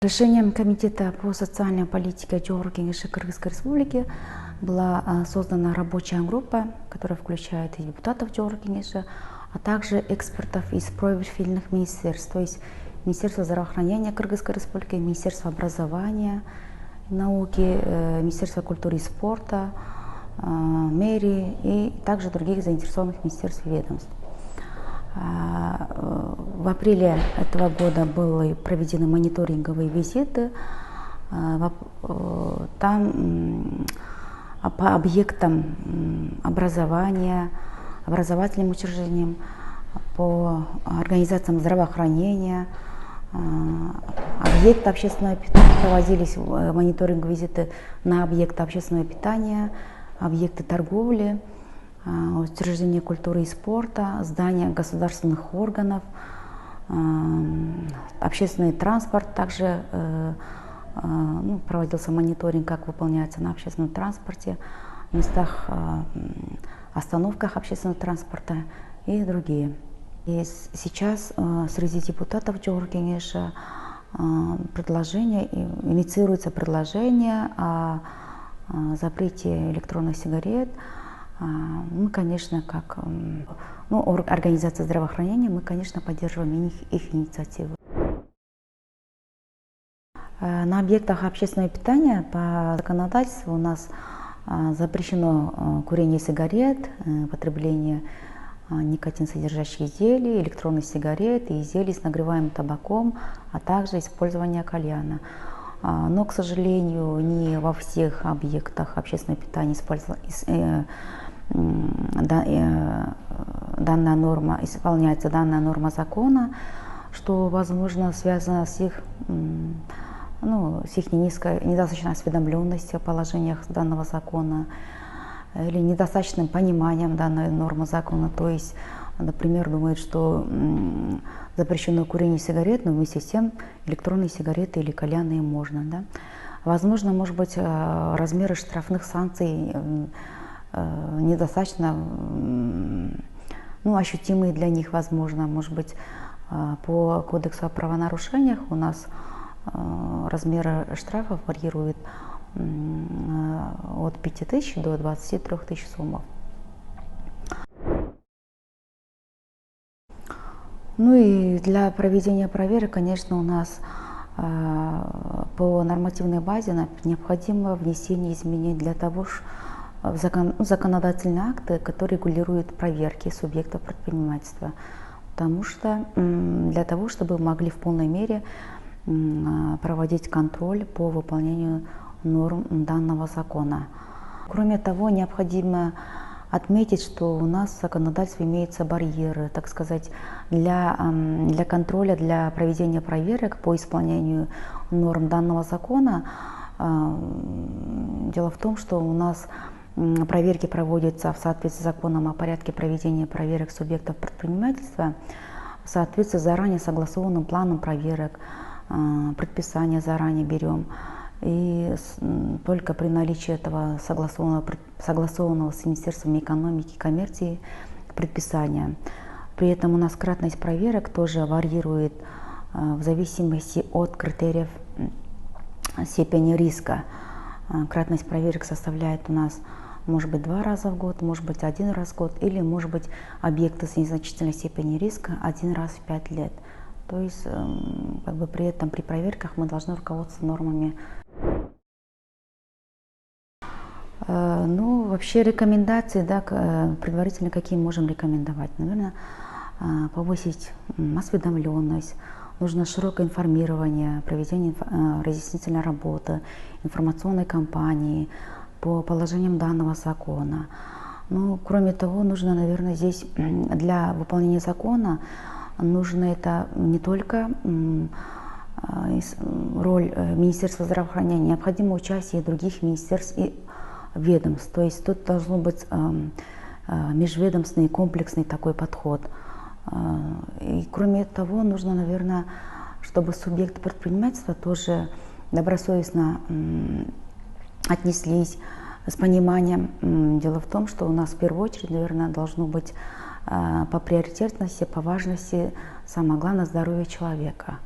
Решением Комитета по социальной политике Джохор Кеңеши Кыргызской Республики была создана рабочая группа, которая включает и депутатов Джохор Кеңеши, а также экспертов из профильных министерств, то есть Министерство здравоохранения Кыргызской Республики, Министерство образования и науки, Министерство культуры и спорта, мэрии и также других заинтересованных министерств и ведомств. В апреле этого года были проведены мониторинговые визиты. Там по объектам образования, образовательным учреждениям, по организациям здравоохранения, объекты общественного питания, проводились мониторинговые визиты на объекты общественного питания, объекты торговли, учреждения культуры и спорта, здания государственных органов, общественный транспорт. Также проводился мониторинг, как выполняется на общественном транспорте, местах, остановках общественного транспорта и другие. И сейчас среди депутатов Джохор Кеңеши инициируется предложение о запрете электронных сигарет. Мы, конечно, как организация здравоохранения, мы, конечно, поддерживаем их инициативу. На объектах общественного питания по законодательству у нас запрещено курение сигарет, потребление никотин-содержащих изделий, электронных сигарет и изделий с нагреваемым табаком, а также использование кальяна. Но, к сожалению, не во всех объектах общественного питания исполняется данная норма закона, что, возможно, связано с их недостаточной осведомленностью о положениях данного закона или недостаточным пониманием данной нормы закона. То есть, например, думают, что запрещено курение сигарет, но вместе с тем электронные сигареты или кальянные можно. Да? Возможно, может быть, размеры штрафных санкций недостаточно ощутимые для них, возможно. Может быть, по кодексу о правонарушениях у нас размеры штрафов варьируют от 5000 до 23 тысяч сомов. Ну и для проведения проверок, конечно, у нас по нормативной базе необходимо внесение изменений для того, законодательные акты, которые регулируют проверки субъектов предпринимательства. Потому что для того, чтобы могли в полной мере проводить контроль по выполнению норм данного закона. Кроме того, необходимо отметить, что у нас в законодательстве имеются барьеры, так сказать, для контроля, для проведения проверок по исполнению норм данного закона. Дело в том, что у нас проверки проводятся в соответствии с законом о порядке проведения проверок субъектов предпринимательства, в соответствии с заранее согласованным планом проверок, предписание заранее берем. И только при наличии этого согласованного с Министерством экономики и коммерции предписания. При этом у нас кратность проверок тоже варьирует в зависимости от критериев степени риска. Кратность проверок составляет у нас, может быть, 2 раза в год, может быть, 1 раз в год, или, может быть, объекты с незначительной степенью риска 1 раз в 5 лет. То есть, при этом при проверках мы должны руководствоваться нормами. Вообще рекомендации, предварительно какие можем рекомендовать? Наверное, повысить осведомленность, нужно широкое информирование, проведение разъяснительной работы, информационной кампании по положениям данного закона. Кроме того, нужно, наверное, здесь для выполнения закона нужно это не только роль Министерства здравоохранения, необходимо участие других министерств и ведомств. То есть тут должен быть межведомственный комплексный такой подход. И кроме того, нужно, наверное, чтобы субъекты предпринимательства тоже добросовестно отнеслись с пониманием. Дело в том, что у нас в первую очередь, наверное, должно быть по приоритетности, по важности самое главное здоровье человека.